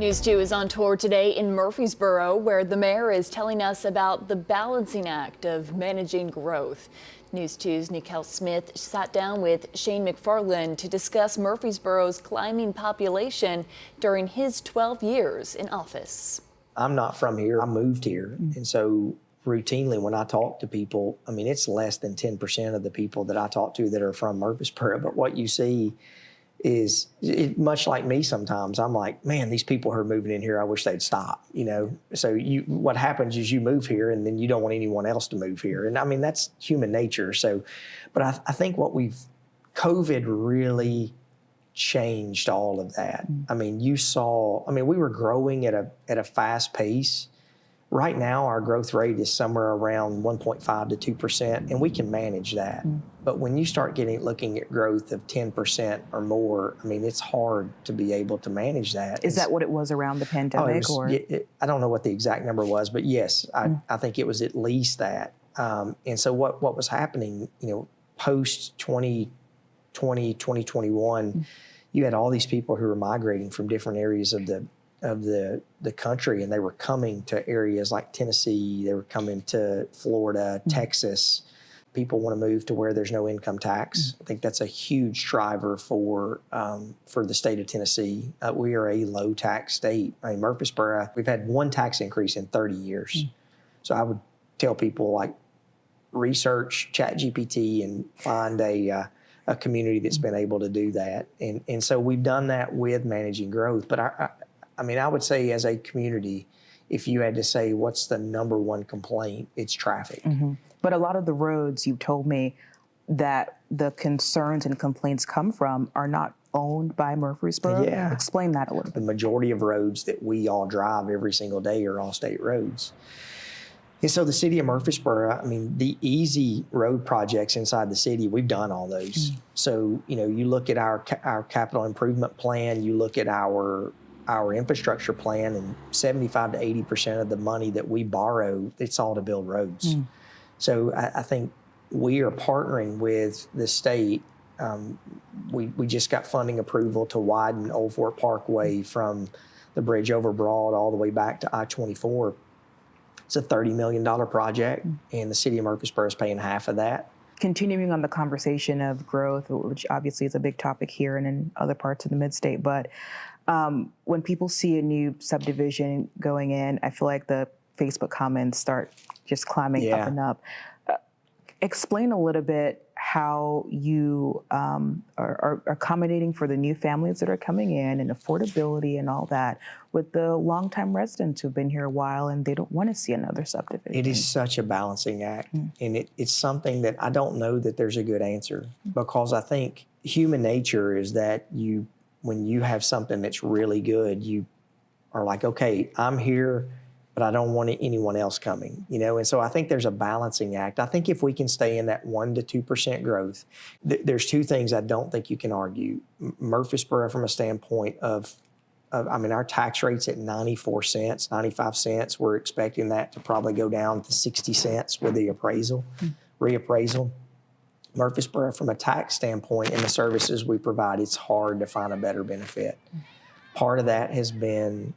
News 2 is on tour today in Murfreesboro, where the mayor is telling us about the balancing act of managing growth. News 2's Nicole Smith sat down with Shane McFarland to discuss Murfreesboro's climbing population during his 12 years in office. I'm not from here. I moved here. And so routinely when I talk to people, I mean, it's less than 10% of the people that I talk to that are from Murfreesboro. But what you see is much like me sometimes. I'm like, man, these people who are moving in here, I wish they'd stop, you know? So what happens is you move here and then you don't want anyone else to move here. And I mean, that's human nature. So, but I think COVID really changed all of that. I mean, we were growing at a fast pace. Right now, our growth rate is somewhere around 1.5 to 2%, and we can manage that. But when you start looking at growth of 10% or more, I mean, it's hard to be able to manage that. Is that what it was around the pandemic? I don't know what the exact number was, but yes, I think it was at least that. And so what was happening, post 2020, 2021, you had all these people who were migrating from different areas of the country, and they were coming to areas like Tennessee, they were coming to Florida, Texas. People want to move to where there's no income tax. I think that's a huge driver for the state of Tennessee. We are a low tax state. I mean, Murfreesboro, we've had one tax increase in 30 years. So I would tell people, like, research ChatGPT and find a community that's been able to do that. And so we've done that with managing growth. But I would say as a community, if you had to say what's the number one complaint, it's traffic. But a lot of the roads, you've told me, that the concerns and complaints come from are not owned by Murfreesboro. Yeah. Explain that a little bit. The majority of roads that we all drive every single day are all state roads. And so the city of Murfreesboro, I mean, the easy road projects inside the city, we've done all those. So, you look at our capital improvement plan, you look at our infrastructure plan, and 75 to 80% of the money that we borrow, it's all to build roads. So I think we are partnering with the state. We just got funding approval to widen Old Fort Parkway from the bridge over Broad all the way back to I-24. It's a $30 million project, and the city of Murfreesboro is paying half of that. Continuing on the conversation of growth, which obviously is a big topic here and in other parts of the mid-state, but when people see a new subdivision going in, I feel like the Facebook comments start just climbing up and up. Explain a little bit how you are accommodating for the new families that are coming in, and affordability and all that, with the longtime residents who've been here a while and they don't want to see another subdivision. It is such a balancing act, and it's something that I don't know that there's a good answer, because I think human nature is that when you have something that's really good, you are like, okay, I'm here, but I don't want anyone else coming, And so I think there's a balancing act. I think if we can stay in that 1 to 2% growth, there's two things I don't think you can argue. Murfreesboro, from a standpoint of our tax rate's at 94 cents, 95 cents. We're expecting that to probably go down to 60 cents with the reappraisal. Murfreesboro, from a tax standpoint and the services we provide, it's hard to find a better benefit. Part of that has been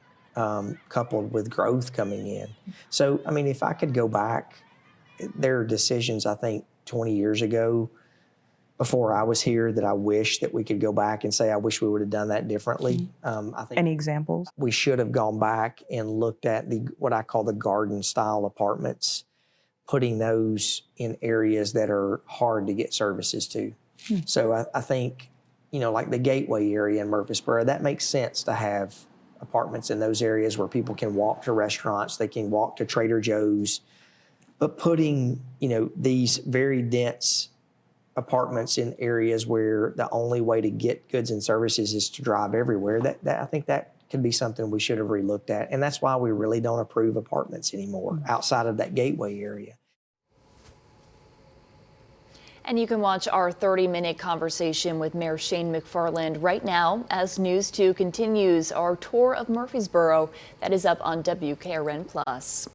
coupled with growth coming in. So, if I could go back, there are decisions, I think, 20 years ago, before I was here, that I wish that we could go back and say, I wish we would have done that differently. I think any examples? We should have gone back and looked at what I call the garden-style apartments, putting those in areas that are hard to get services to. So I think, like the Gateway area in Murfreesboro, that makes sense to have apartments in those areas where people can walk to restaurants, they can walk to Trader Joe's. But putting, these very dense apartments in areas where the only way to get goods and services is to drive everywhere, I think that could be something we should have relooked at. And that's why we really don't approve apartments anymore outside of that Gateway area. And you can watch our 30-minute conversation with Mayor Shane McFarland right now as News 2 continues our tour of Murfreesboro that is up on WKRN+.